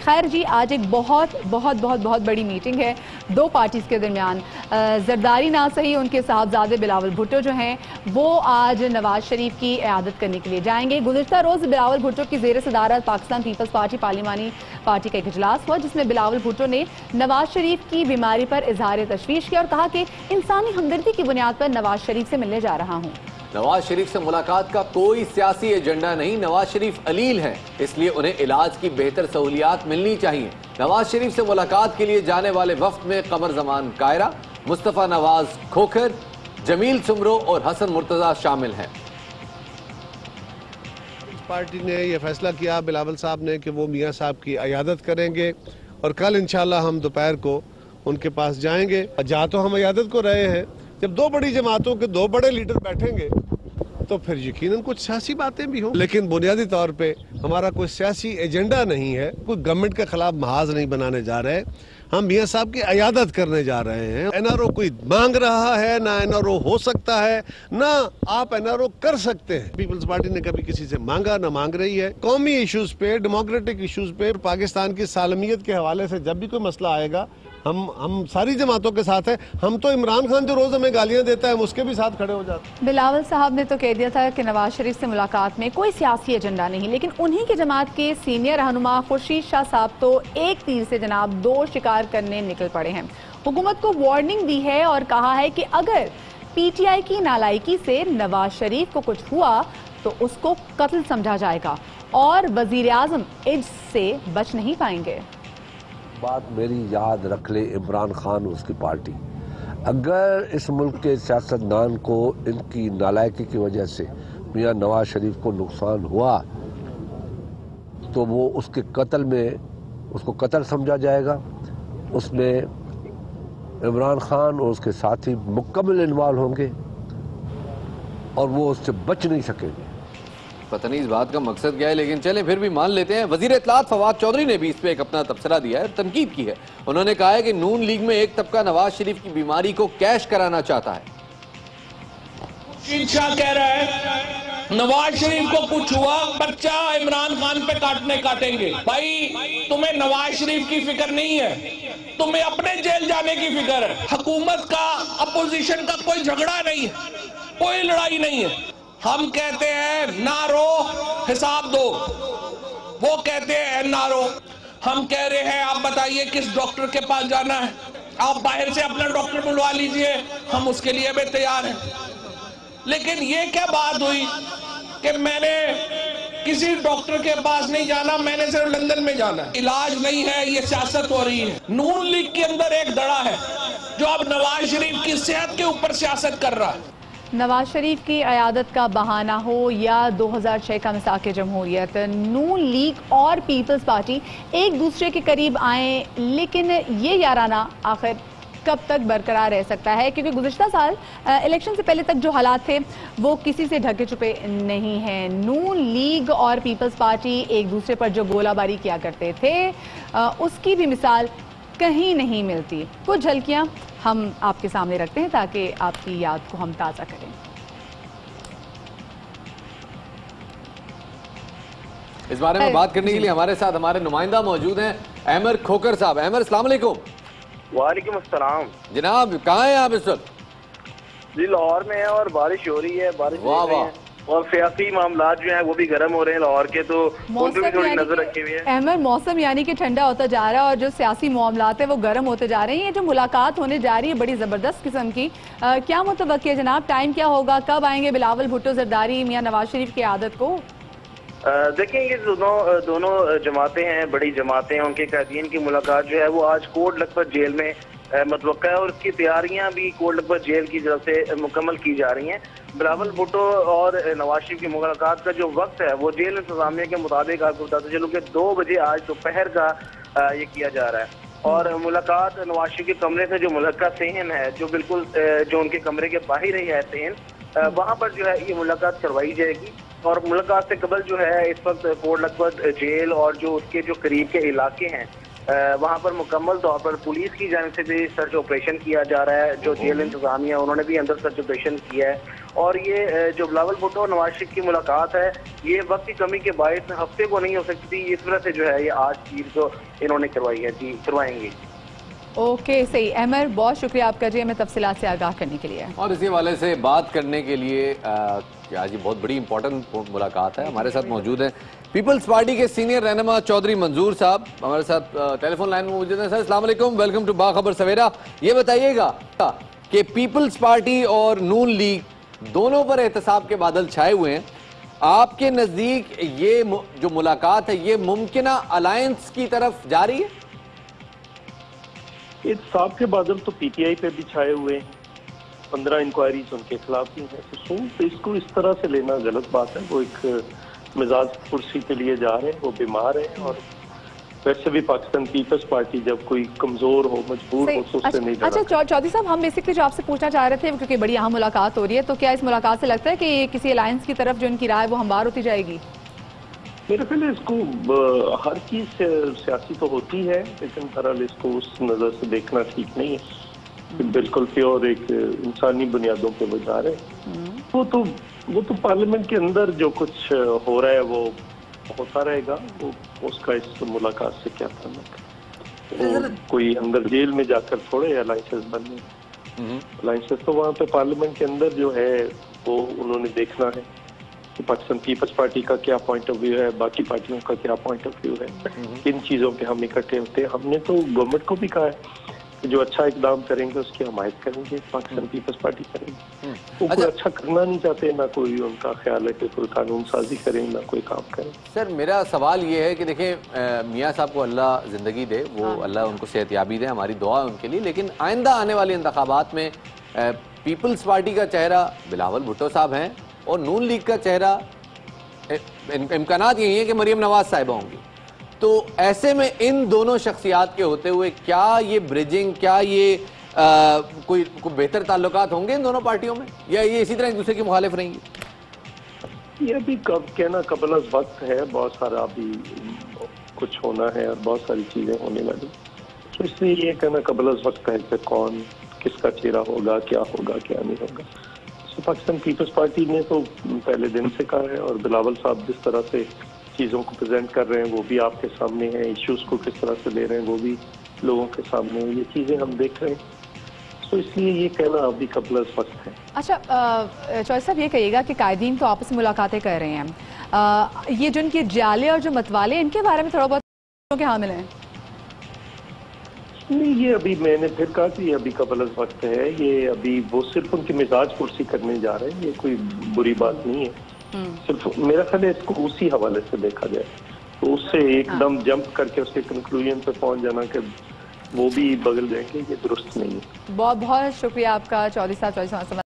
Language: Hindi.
खैर जी, आज एक बहुत बहुत बहुत बहुत बड़ी मीटिंग है दो पार्टीज़ के दरमियान। जरदारी ना सही, उनके साहबजादे बिलावल भुट्टो जो हैं वो आज नवाज शरीफ की इयादत करने के लिए जाएंगे। गुज़िश्ता रोज़ बिलावल भुट्टो की ज़ेर सदारत पाकिस्तान पीपल्स पार्टी पार्लिमानी पार्टी का एक इजलास हुआ, जिसमें बिलावल भुट्टो ने नवाज शरीफ की बीमारी पर इजहार तशवीश किया और कहा कि इंसानी हमदर्दी की बुनियाद पर नवाज शरीफ से मिलने जा रहा हूँ। नवाज शरीफ से मुलाकात का कोई सियासी एजेंडा नहीं। नवाज शरीफ अलील हैं, इसलिए उन्हें इलाज की बेहतर सहूलियात मिलनी चाहिए। नवाज शरीफ से मुलाकात के लिए जाने वाले वफ्द में कमर जमान कायरा, मुस्तफा नवाज खोखर, जमील सुमरो और हसन मुर्तजा शामिल हैं। पार्टी ने यह फैसला किया बिलावल साहब ने कि वो मियां साहब की इयादत करेंगे और कल इंशाल्लाह हम दोपहर को उनके पास जाएंगे। जहाँ तो हम इयादत को रहे हैं, जब दो बड़ी जमातों के दो बड़े लीडर बैठेंगे तो फिर यकीनन कुछ सियासी बातें भी हों, लेकिन बुनियादी तौर पे हमारा कोई सियासी एजेंडा नहीं है। कोई गवर्नमेंट के खिलाफ महाज नहीं बनाने जा रहे, हम मियां साहब की इयादत करने जा रहे हैं। एनआरओ कोई मांग रहा है ना, एनआरओ हो सकता है ना आप एनआरओ कर सकते हैं। पीपल्स पार्टी ने कभी किसी से मांगा ना मांग रही है। कौमी इश्यूज पे, डेमोक्रेटिक इश्यूज पे, पाकिस्तान की सालमियत के हवाले से जब भी कोई मसला आएगा हम सारी जमातों के साथ हैं। हम तो इमरान खान जो रोज हमें गालियां देता है उसके भी साथ खड़े हो जाते हैं। बिलावल साहब ने तो कह दिया था कि नवाज शरीफ से मुलाकात में कोई सियासी एजेंडा नहीं, लेकिन उन्हीं की जमात के सीनियर रहनुमा खुर्शीद शाह साहब तो एक तीर से जनाब दो शिकार करने निकल पड़े हैं। हुकूमत को वार्निंग दी है और कहा है कि अगर पीटीआई की नालायकी से नवाज शरीफ को कुछ हुआ तो उसको कत्ल समझा जाएगा और वजीर आजम इससे बच नहीं पाएंगे। बात मेरी याद रख ले इमरान खान उसकी पार्टी, अगर इस मुल्क के सियासतदान को इनकी नालायकी की वजह से मियां नवाज शरीफ को नुकसान हुआ तो वो उसके कत्ल में उसको कत्ल समझा जाएगा। उसमें इमरान खान और उसके साथी मुकम्मल इन्वॉल्व होंगे और वो उससे बच नहीं सकेंगे। पता नहीं इस बात का मकसद क्या है, लेकिन चले फिर भी मान लेते हैं। वजीर इत्तलात फवाद चौधरी ने भी इस पे एक अपना तबसरा दिया है, तनकीद की है। उन्होंने कहा है कि नून लीग में एक तबका नवाज शरीफ की बीमारी को कैश कराना चाहता है। शाह कह रहा है नवाज शरीफ को कुछ हुआ बच्चा इमरान खान पे काटेंगे। भाई तुम्हें नवाज शरीफ की फिक्र नहीं है, तुम्हें अपने जेल जाने की फिक्र है। हुकूमत का अपोजिशन का कोई झगड़ा नहीं है, कोई लड़ाई नहीं है। हम कहते हैं ना रो हिसाब दो, वो कहते हैं ना रो। हम कह रहे हैं आप बताइए किस डॉक्टर के पास जाना है, आप बाहर से अपना डॉक्टर बुलवा लीजिए, हम उसके लिए भी तैयार हैं। लेकिन ये क्या बात हुई कि मैंने किसी डॉक्टर के पास नहीं जाना, मैंने सिर्फ लंदन में जाना है। इलाज नहीं है, ये सियासत हो रही है। नून लीग के अंदर एक दड़ा है जो अब नवाज शरीफ की सेहत के ऊपर सियासत कर रहा है। नवाज शरीफ की अयादत का बहाना हो या 2006 का मिसाक जमहूरियत, नून लीग और पीपल्स पार्टी एक दूसरे के करीब आए, लेकिन ये याराना आखिर कब तक बरकरार रह सकता है? क्योंकि गुज़िश्ता साल इलेक्शन से पहले तक जो हालात थे वो किसी से ढके छुपे नहीं हैं। नून लीग और पीपल्स पार्टी एक दूसरे पर जो गोलाबारी किया करते थे उसकी भी मिसाल कहीं नहीं मिलती। कुछ झलकियां हम आपके सामने रखते हैं ताकि आपकी याद को हम ताज़ा करें। इस बारे में बात करने के लिए हमारे साथ हमारे नुमाइंदा मौजूद हैं, अहमर खोकर साहब। अहमर, अस्सलाम वालेकुम। वालेकुम अस्सलाम जनाब, कहाँ हैं आप इस वक्त? जी लाहौर में है और बारिश हो रही है, बारिश वाह वाह, और सियासी मामलात जो हैं वो भी गर्म हो रहे हैं लाहौर के, तो उन पे भी थोड़ी नजर रखी हुई है। अहमद, मौसम यानी कि ठंडा होता जा रहा है और जो सियासी मामलात है वो गर्म होते जा रहे हैं। ये जो मुलाकात होने जा रही है बड़ी ज़बरदस्त किस्म की, क्या मुतवक्की है जनाब? टाइम क्या होगा? कब आएंगे बिलावल भुट्टो जरदारी मियां नवाज शरीफ की आदत को? देखें, ये दोनों जमातें हैं, बड़ी जमातें हैं। उनके कैदीन की मुलाकात जो है वो आज कोट लखपत जेल में मुतवक्का है और उसकी तैयारियां भी कोट लखपत जेल की तरफ से मुकम्मल की जा रही हैं। बिलावल भुट्टो और नवाज शरीफ की मुलाकात का जो वक्त है वो जेल इंतजामिया के मुताबिक आपको बताते चलूँ कि 2 बजे आज दोपहर का ये किया जा रहा है। और मुलाकात नवाज शरीफ के कमरे से जो मुलक्का सेहन है, जो बिल्कुल जो उनके कमरे के बाहर ही है सेहन, वहाँ पर जो है ये मुलाकात करवाई जाएगी। और मुलाकात से कबल जो है इस वक्त कोट लखपत जेल और जो उसके जो करीब के इलाके हैं वहाँ पर मुकम्मल तौर पर पुलिस की जानिब से भी सर्च ऑपरेशन किया जा रहा है। जो जेल इंतजामिया उन्होंने भी अंदर सर्च ऑपरेशन किया है। और ये जो बिलावल भुट्टो और नवाज शरीफ की मुलाकात है, ये वक्त की कमी के बायस हफ्ते को नहीं हो सकती थी, इस वजह से जो है ये आज चीज जो इन्होंने करवाई है जी करवाएंगे। ओके सही अहमर, बहुत शुक्रिया आपका जी हमें तफसीलात से आगाह करने के लिए। और इसी हवाले से बात करने के लिए आज ये बहुत बड़ी इंपॉर्टेंट मुलाकात है। हमारे साथ मौजूद हैं पीपल्स पार्टी के सीनियर रहनुमा चौधरी मंजूर साहब हमारे साथ टेलीफोन लाइन में मौजूद हैं। सर अस्सलाम वालेकुम, वेलकम टू बाखबर सवेरा। ये बताइएगा कि पीपल्स पार्टी और नून लीग दोनों पर एहतसाब के बादल छाए हुए हैं। आपके नजदीक ये जो मुलाकात है ये मुमकिन अलायंस की तरफ जा रही है? एहतसाब के बादल तो पीटीआई पे भी छाए हुए हैं, 15 इंक्वायरीज उनके खिलाफ भी हैं। तो इसको इस तरह से लेना गलत बात है। वो एक मिजाज कुर्सी के लिए जा रहे हैं, वो बीमार है। और वैसे भी पाकिस्तान पीपल्स पार्टी जब कोई कमजोर हो, मजबूर हो तो उससे नहीं डरना। अच्छा चौधरी साहब, हम बेसिकली जो आपसे पूछना चाह रहे थे, क्योंकि बड़ी अहम मुलाकात हो रही है, तो क्या इस मुलाकात से लगता है कि किसी अलायंस की तरफ जो इनकी राय वो हमवार होती जाएगी? मेरे ख्याल इसको हर चीज सियासी तो होती है, लेकिन बहरहाल इसको उस नजर से देखना ठीक नहीं है। बिल्कुल प्योर एक इंसानी बुनियादों पे वो जा रहे हैं। वो तो पार्लियामेंट के अंदर जो कुछ हो रहा है वो होता रहेगा। वो उसका इस मुलाकात से क्या ताल्लुक? कोई अंदर जेल में जाकर थोड़े अलायंसेस बनने। अलायंसेस तो वहाँ पे पार्लियामेंट के अंदर जो है वो उन्होंने देखना है कि पाकिस्तान पीपल्स पार्टी का क्या पॉइंट ऑफ व्यू है, बाकी पार्टियों का क्या पॉइंट ऑफ व्यू है, किन चीजों पे हम इकट्ठे होते हैं। हमने तो गवर्नमेंट को भी कहा है कि जो अच्छा इकदाम करेंगे उसकी हमायत करेंगे, पाकिस्तान पीपल्स पार्टी करेंगे। वो कोई अच्छा करना नहीं चाहते, ना कोई उनका ख्याल है कि कोई कानून साजी करें, ना कोई काम करें। सर मेरा सवाल ये है कि देखें मियाँ साहब को अल्लाह जिंदगी दे, वो अल्लाह उनको सेहतयाबी दे, हमारी दुआ है उनके लिए। लेकिन आइंदा आने वाले इंतखाबात में पीपल्स पार्टी का चेहरा बिलावल भुट्टो साहब हैं और नून लीग का चेहरा इम्कानात यही है कि मरियम नवाज साहिबा होंगी। तो ऐसे में इन दोनों शख्सियात के होते हुए क्या ये ब्रिजिंग, क्या ये कोई बेहतर ताल्लुकात होंगे इन दोनों पार्टियों में, या ये इसी तरह एक दूसरे की मुखालिफ रहेंगी? ये अभी कब कहना कबल वक्त है, बहुत सारा अभी कुछ होना है और बहुत सारी चीजें होने वाली। तो इसलिए ये कहना कबल वक्त है कि कौन किसका चेहरा होगा, क्या होगा, क्या नहीं होगा। तो पाकिस्तान पीपल्स पार्टी ने तो पहले दिन से कहा है, और बिलावल साहब जिस तरह से चीज़ों को प्रेजेंट कर रहे हैं वो भी आपके सामने है, इश्यूज को किस तरह से ले रहे हैं वो भी लोगों के सामने है, ये चीज़ें हम देख रहे हैं। तो इसलिए ये कहना अभी कबल वक्त है। अच्छा चौधरी साहब, ये कहिएगा कि कायदीन तो आपस में मुलाकातें कर रहे हैं, ये जो इनके जाले और जो मतवाले, इनके बारे में थोड़ा बहुत क्या हामिल हैं? नहीं, ये अभी मैंने फिर कहा कि ये अभी कबल वक्त है। ये अभी वो सिर्फ उनकी मिजाज कुर्सी करने जा रहे हैं, ये कोई बुरी बात नहीं है। सिर्फ मेरा ख्याल है इसको उसी हवाले से देखा जाए, तो उससे एकदम जंप करके उसके कंक्लूजन पे पहुंच जाना कि वो भी बगल जाएंगे, ये दुरुस्त नहीं है। बहुत बहुत शुक्रिया आपका चौधरी साहब।